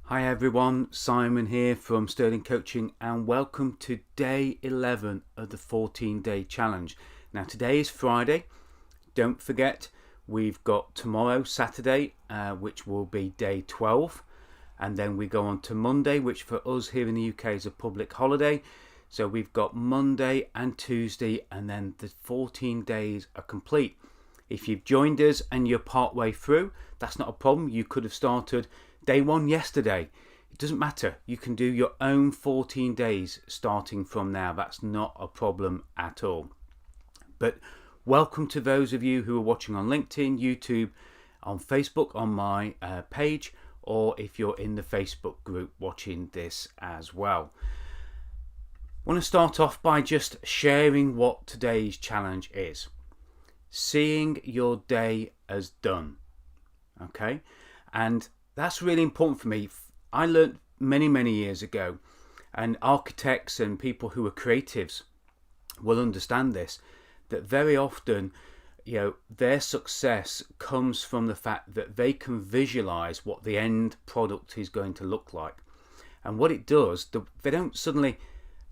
Hi everyone, Simon here from Sterling Coaching and welcome to day 11 of the 14-day challenge. Now today is Friday. Don't forget we've got tomorrow, Saturday, which will be day 12. And then we go on to Monday, which for us here in the UK is a public holiday. So we've got Monday and Tuesday and then the 14 days are complete. If you've joined us and you're part way through, that's not a problem. You could have started day one yesterday. It doesn't matter. You can do your own 14 days starting from now. That's not a problem at all. But welcome to those of you who are watching on LinkedIn, YouTube, on Facebook, on my page, or if you're in the Facebook group watching this as well. I want to start off by just sharing what today's challenge is. Seeing your day as done. Okay? And that's really important for me. I learned many years ago, and architects and people who are creatives will understand this, that very often, their success comes from the fact that they can visualize what the end product is going to look like. And what it does, they don't suddenly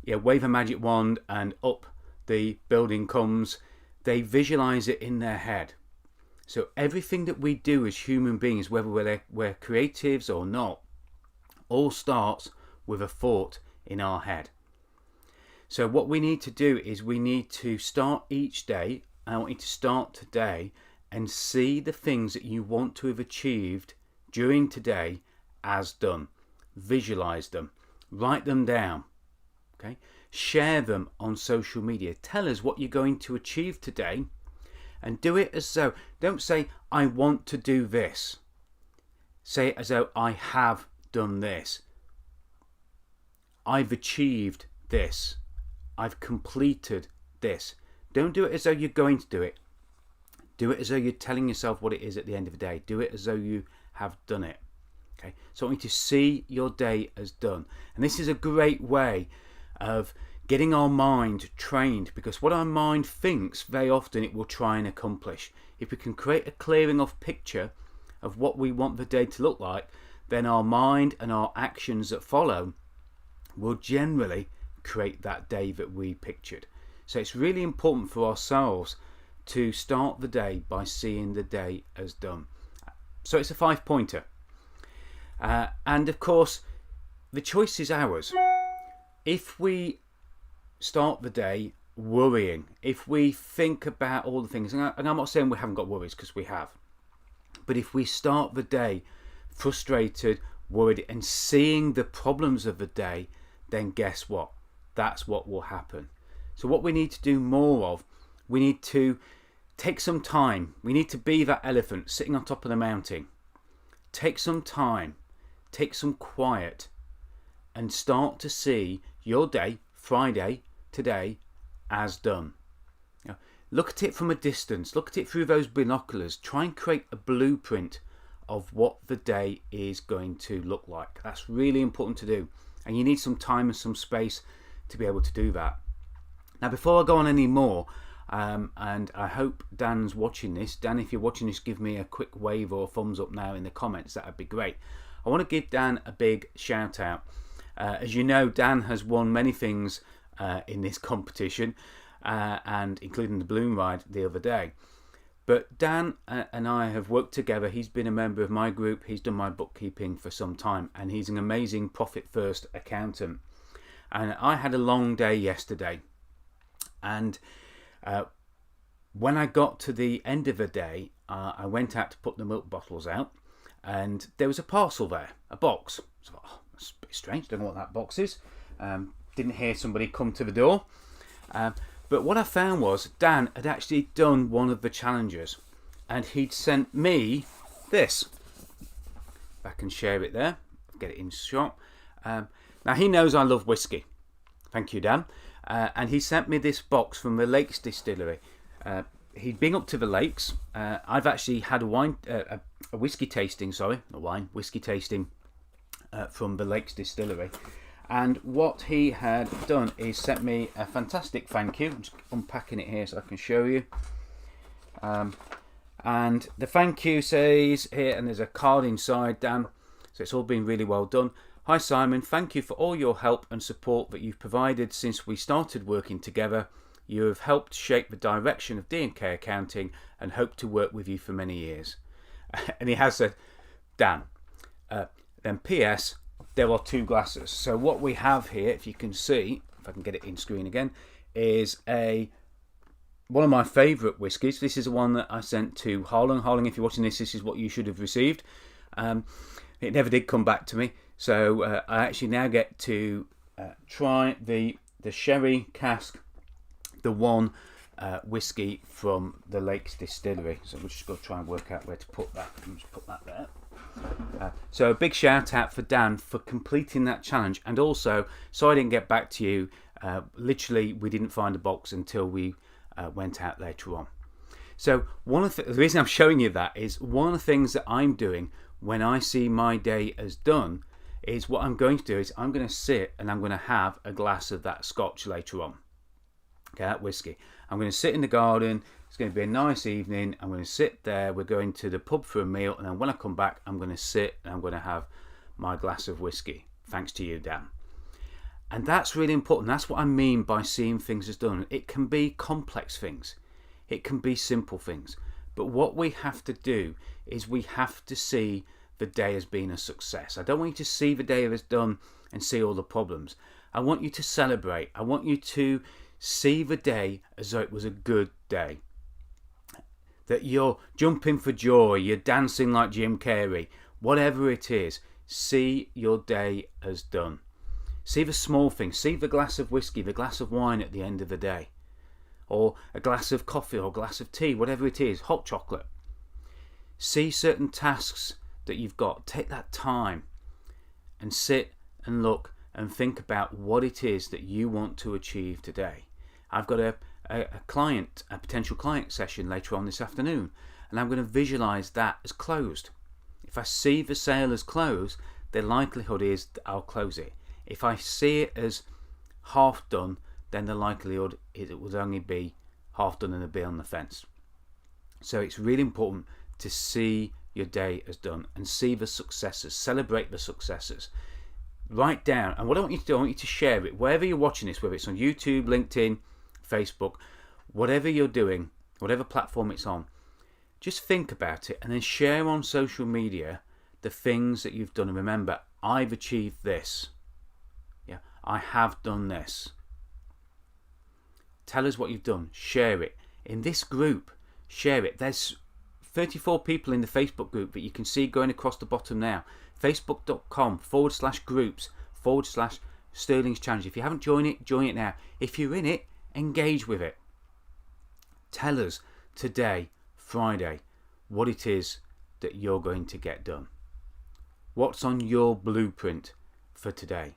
wave a magic wand and up the building comes. They visualize it in their head. So everything that we do as human beings, whether we're creatives or not, all starts with a thought in our head. So what we need to do is we need to start each day, and I want you to start today and see the things that you want to have achieved during today as done. Visualize them. Write them down. Okay? Share them on social media. Tell us what you're going to achieve today. And do it as though, don't say, I want to do this. Say it as though I have done this. I've achieved this. I've completed this. Don't do it as though you're going to do it. Do it as though you're telling yourself what it is at the end of the day. Do it as though you have done it. Okay. So I want you to see your day as done. And this is a great way of getting our mind trained, because what our mind thinks, very often it will try and accomplish. If we can create a clearing of picture of what we want the day to look like, then our mind and our actions that follow will generally create that day that we pictured. So it's really important for ourselves to start the day by seeing the day as done. So it's a 5-pointer. And of course, the choice is ours. If we start the day worrying, if we think about all the things, and I'm not saying we haven't got worries, because we have, but if we start the day frustrated, worried, and seeing the problems of the day, then guess what? That's what will happen. So what we need to do more of, we need to take some time. We need to be that elephant sitting on top of the mountain. Take some time, take some quiet, and start to see your day, Friday, today, as done. Look at it from a distance. Look at it through those binoculars. Try and create a blueprint of what the day is going to look like. That's really important to do. And you need some time and some space to be able to do that. Now, before I go on any more, and I hope Dan's watching this. Dan, if you're watching this, give me a quick wave or a thumbs up now in the comments. That would be great. I want to give Dan a big shout out. As you know, Dan has won many things in this competition, and including the balloon ride the other day. But Dan and I have worked together. He's been a member of my group. He's done my bookkeeping for some time, and he's an amazing profit first accountant. And I had a long day yesterday, and when I got to the end of the day, I went out to put the milk bottles out, and there was a parcel there, a box. So I thought, that's a bit strange, don't know what that box is. Didn't hear somebody come to the door. But what I found was Dan had actually done one of the challenges, and he'd sent me this. If I can share it there, get it in shot. Now he knows I love whiskey. Thank you, Dan. And he sent me this box from the Lakes Distillery. He'd been up to the lakes. I've actually had a whiskey tasting, whiskey tasting from the Lakes Distillery. And what he had done is sent me a fantastic thank you. I'm just unpacking it here so I can show you. And the thank you says here, and there's a card inside, Dan. So it's all been really well done. Hi Simon, thank you for all your help and support that you've provided since we started working together. You have helped shape the direction of D&K Accounting and hope to work with you for many years. And he has said, Dan, then PS, there are 2 glasses. So what we have here, if you can see, if I can get it in screen again, is one of my favourite whiskies. This is the one that I sent to Harlan. Harlan, if you're watching this is what you should have received. It never did come back to me. So I actually now get to try the sherry cask, the one whiskey from the Lakes Distillery. So we're just going to try and work out where to put that. Let me just put that there. So a big shout out for Dan for completing that challenge, and also sorry I didn't get back to you. Literally we didn't find a box until we went out later on. So one of the reason I'm showing you that is one of the things that I'm doing when I see my day as done is what I'm going to do is I'm going to sit and I'm going to have a glass of that scotch later on. Okay, that whiskey. I'm going to sit in the garden. It's going to be a nice evening. I'm going to sit there. We're going to the pub for a meal, and then when I come back, I'm going to sit and I'm going to have my glass of whiskey. Thanks to you, Dan. And that's really important. That's what I mean by seeing things as done. It can be complex things. It can be simple things. But what we have to do is we have to see the day as being a success. I don't want you to see the day as done and see all the problems. I want you to celebrate. I want you to see the day as though it was a good day. That you're jumping for joy, you're dancing like Jim Carrey, whatever it is, see your day as done. See the small things, see the glass of whiskey, the glass of wine at the end of the day, or a glass of coffee or a glass of tea, whatever it is, hot chocolate. See certain tasks that you've got, take that time and sit and look and think about what it is that you want to achieve today. I've got a potential client session later on this afternoon, and I'm going to visualize that as closed. If I see the sale as closed, the likelihood is that I'll close it. If I see it as half done, then the likelihood is it will only be half done and a bit on the fence. So it's really important to see your day as done and see the successes, celebrate the successes. Write down, and what I want you to do, I want you to share it wherever you're watching this, whether it's on YouTube, LinkedIn, Facebook, whatever you're doing, whatever platform it's on, just think about it and then share on social media the things that you've done. And remember, I've achieved this. Yeah, I have done this. Tell us what you've done. Share it. In this group, share it. There's 34 people in the Facebook group that you can see going across the bottom now. Facebook.com/groups/Sterling's Challenge. If you haven't joined it, join it now. If you're in it, engage with it. Tell us today, Friday, what it is that you're going to get done. What's on your blueprint for today?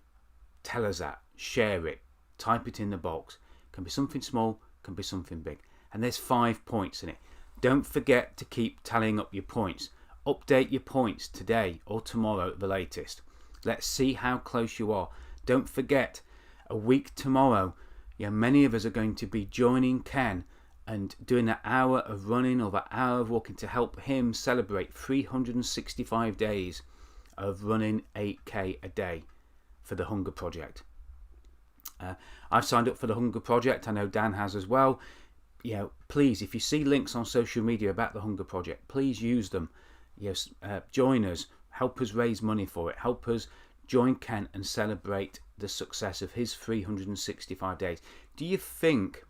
Tell us that. Share it. Type it in the box. Can be something small, can be something big. And there's 5 points in it. Don't forget to keep tallying up your points. Update your points today or tomorrow at the latest. Let's see how close you are. Don't forget, a week tomorrow, many of us are going to be joining Ken and doing that hour of running or that hour of walking to help him celebrate 365 days of running 8K a day for the Hunger Project. I've signed up for the Hunger Project. I know Dan has as well. Please, if you see links on social media about the Hunger Project, please use them. Join us, help us raise money for it, help us join Ken and celebrate the success of his 365 days. Do you think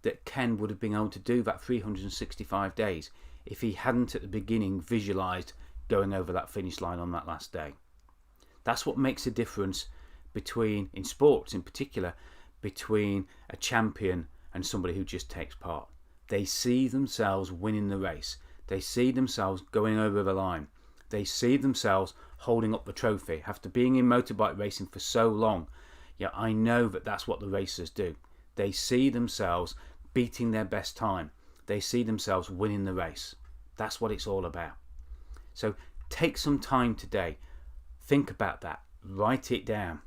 that Ken would have been able to do that 365 days if he hadn't at the beginning visualized going over that finish line on that last day? That's what makes a difference between, in sports in particular, between a champion and somebody who just takes part. They see themselves winning the race. They see themselves going over the line. They see themselves holding up the trophy. After being in motorbike racing for so long, I know that that's what the racers do. They see themselves beating their best time. They see themselves winning the race. That's what it's all about. So take some time today. Think about that. Write it down.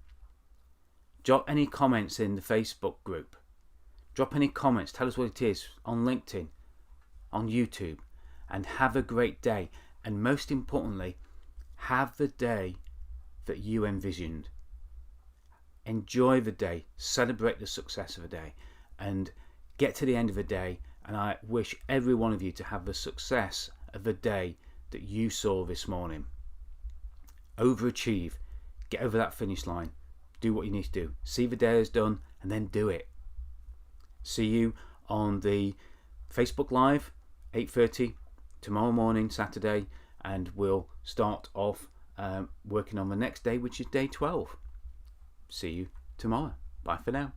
Drop any comments in the Facebook group. Drop any comments. Tell us what it is on LinkedIn, on YouTube. And have a great day. And most importantly, Have the day that you envisioned. Enjoy the day, celebrate the success of the day, and get to the end of the day. And I wish every one of you to have the success of the day that you saw this morning. Overachieve, get over that finish line, do what you need to do, see the day is done, and then do it. See you on the Facebook Live, 8:30 tomorrow morning, Saturday, and we'll start off working on the next day, which is day 12. See you tomorrow. Bye for now.